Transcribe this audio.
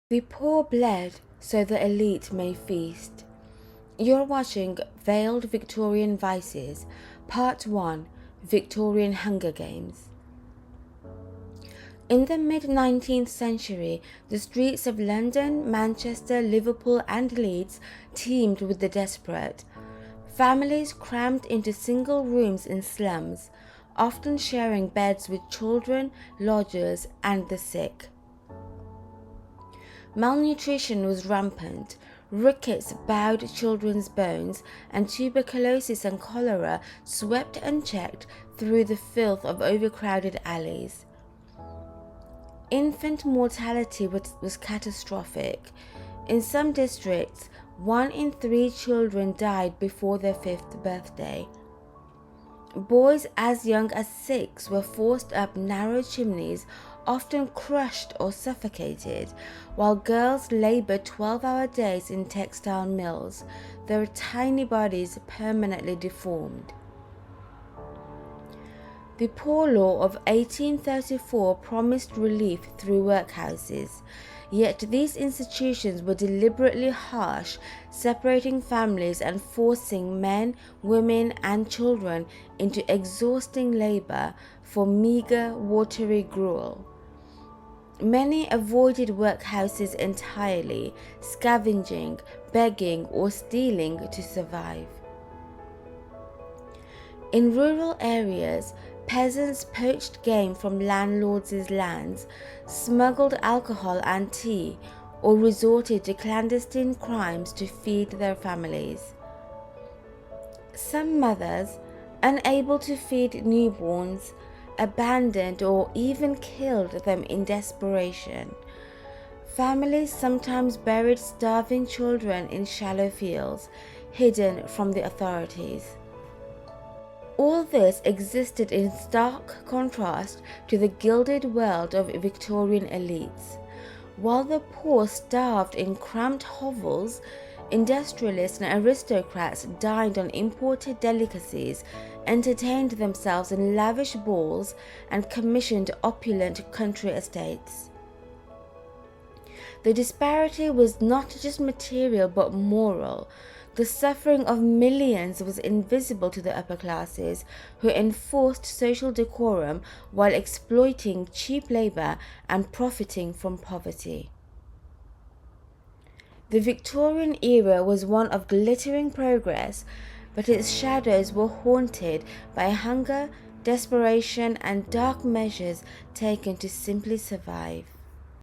The poor bled so the elite may feast. You're watching Veiled Victorian Vices, Part 1, Victorian Hunger Games. In the mid-19th century, the streets of London, Manchester, Liverpool and Leeds teemed with the desperate. Families crammed into single rooms in slums, often sharing beds with children, lodgers and the sick. Malnutrition was rampant. Rickets bowed children's bones, and tuberculosis and cholera swept unchecked through the filth of overcrowded alleys. Infant mortality was catastrophic. In some districts, 1 in 3 children died before their 5th birthday. Boys as young as 6 were forced up narrow chimneys, often crushed or suffocated, while girls labored 12-hour days in textile mills, their tiny bodies permanently deformed. The Poor Law of 1834 promised relief through workhouses, yet these institutions were deliberately harsh, separating families and forcing men, women, and children into exhausting labor for meager, watery gruel. Many avoided workhouses entirely, scavenging, begging, or stealing to survive. In rural areas, peasants poached game from landlords' lands, smuggled alcohol and tea, or resorted to clandestine crimes to feed their families. Some mothers, unable to feed newborns, abandoned or even killed them in desperation. Families sometimes buried starving children in shallow fields, hidden from the authorities. All this existed in stark contrast to the gilded world of Victorian elites. While the poor starved in cramped hovels, industrialists and aristocrats dined on imported delicacies, entertained themselves in lavish balls, and commissioned opulent country estates. The disparity was not just material but moral. The suffering of millions was invisible to the upper classes, who enforced social decorum while exploiting cheap labor and profiting from poverty. The Victorian era was one of glittering progress, but its shadows were haunted by hunger, desperation, and dark measures taken to simply survive.